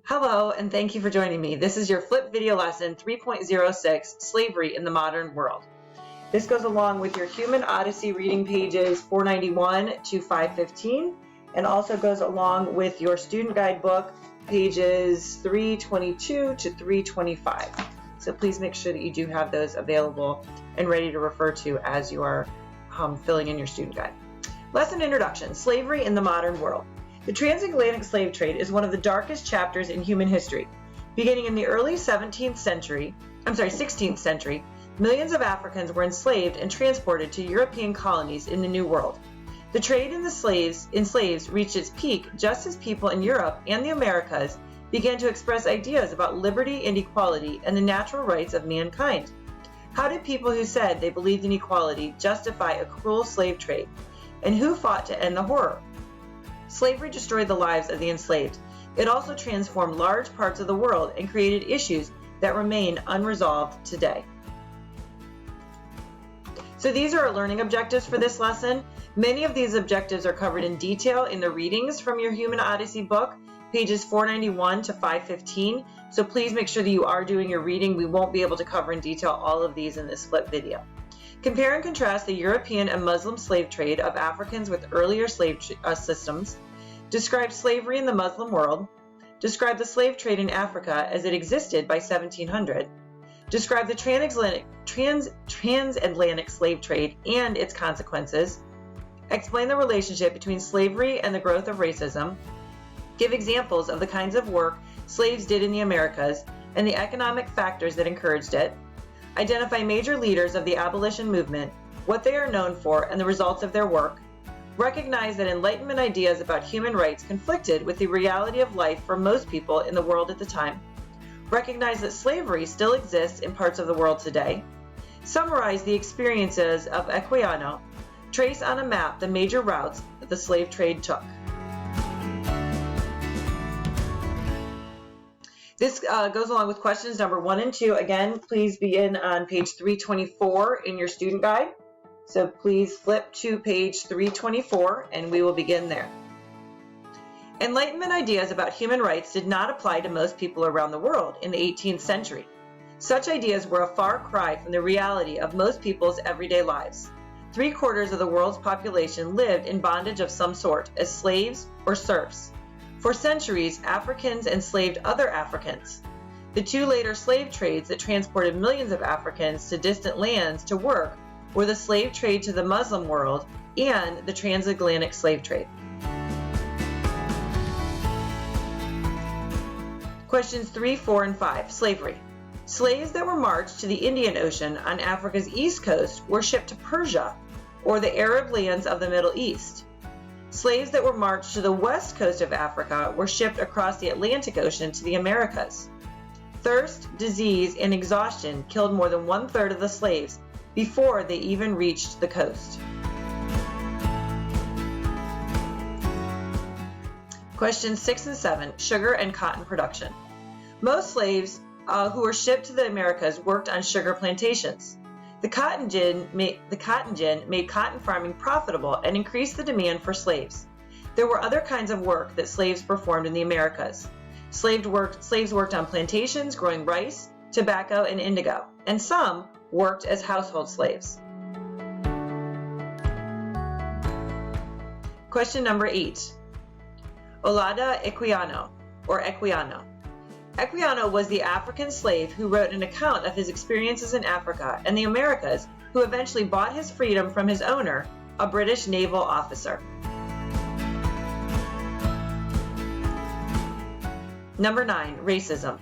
Hello, and thank you for joining me. This is your Flip Video Lesson 3.06, Slavery in the Modern World. This goes along with your Human Odyssey reading pages 491 to 515, and also goes along with your student guidebook pages 322 to 325. So please make sure that you do have those available and ready to refer to as you are filling in your student guide. Lesson Introduction, Slavery in the Modern World. The transatlantic slave trade is one of the darkest chapters in human history. Beginning in the early 16th century, millions of Africans were enslaved and transported to European colonies in the New World. The trade in slaves reached its peak just as people in Europe and the Americas began to express ideas about liberty and equality and the natural rights of mankind. How did people who said they believed in equality justify a cruel slave trade? And who fought to end the horror? Slavery destroyed the lives of the enslaved. It also transformed large parts of the world and created issues that remain unresolved today. So these are our learning objectives for this lesson. Many of these objectives are covered in detail in the readings from your Human Odyssey book, pages 491 to 515. So please make sure that you are doing your reading. We won't be able to cover in detail all of these in this flip video. Compare and contrast the European and Muslim slave trade of Africans with earlier slave systems. Describe slavery in the Muslim world. Describe the slave trade in Africa as it existed by 1700. Describe the transatlantic slave trade and its consequences. Explain the relationship between slavery and the growth of racism. Give examples of the kinds of work slaves did in the Americas and the economic factors that encouraged it. Identify major leaders of the abolition movement, what they are known for, and the results of their work. Recognize that Enlightenment ideas about human rights conflicted with the reality of life for most people in the world at the time. Recognize that slavery still exists in parts of the world today. Summarize the experiences of Equiano. Trace on a map the major routes that the slave trade took. This goes along with questions number 1 and 2. Again, please begin on page 324 in your student guide. So please flip to page 324 and we will begin there. Enlightenment ideas about human rights did not apply to most people around the world in the 18th century. Such ideas were a far cry from the reality of most people's everyday lives. 3/4 of the world's population lived in bondage of some sort as slaves or serfs. For centuries, Africans enslaved other Africans. The two later slave trades that transported millions of Africans to distant lands to work were the slave trade to the Muslim world and the transatlantic slave trade. Questions 3, 4, and 5. Slavery. Slaves that were marched to the Indian Ocean on Africa's east coast were shipped to Persia, or the Arab lands of the Middle East. Slaves that were marched to the west coast of Africa were shipped across the Atlantic Ocean to the Americas. Thirst, disease, and exhaustion killed more than 1/3 of the slaves before they even reached the coast. Questions 6 and 7, Sugar and Cotton Production. Most slaves who were shipped to the Americas worked on sugar plantations. The cotton gin made cotton farming profitable and increased the demand for slaves. There were other kinds of work that slaves performed in the Americas. Slaves worked on plantations growing rice, tobacco, and indigo, and some worked as household slaves. Question number 8. Olada Equiano, or Equiano. Equiano was the African slave who wrote an account of his experiences in Africa and the Americas, who eventually bought his freedom from his owner, a British naval officer. Number 9, Racism.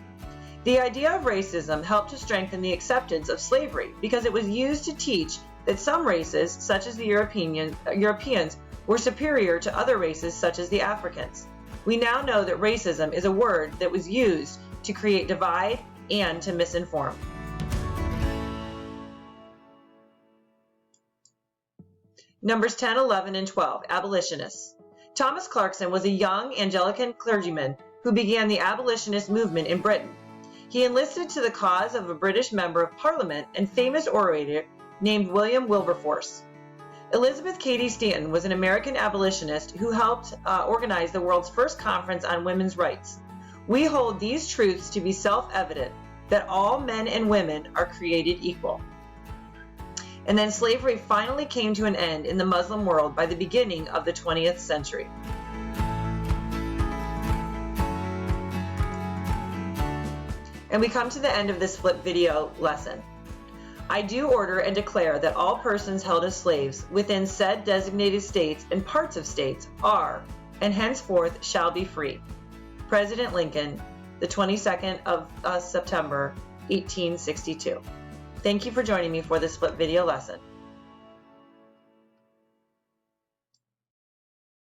The idea of racism helped to strengthen the acceptance of slavery because it was used to teach that some races, such as the Europeans, were superior to other races such as the Africans. We now know that racism is a word that was used to create divide and to misinform. Numbers 10, 11, and 12, Abolitionists. Thomas Clarkson was a young Anglican clergyman who began the abolitionist movement in Britain. He enlisted to the cause of a British member of Parliament and famous orator named William Wilberforce. Elizabeth Cady Stanton was an American abolitionist who helped organize the world's first conference on women's rights. We hold these truths to be self-evident, that all men and women are created equal. And then slavery finally came to an end in the Muslim world by the beginning of the 20th century. And we come to the end of this flip video lesson. I do order and declare that all persons held as slaves within said designated states and parts of states are, and henceforth shall be free. President Lincoln, the 22nd of September, 1862. Thank you for joining me for this flip video lesson.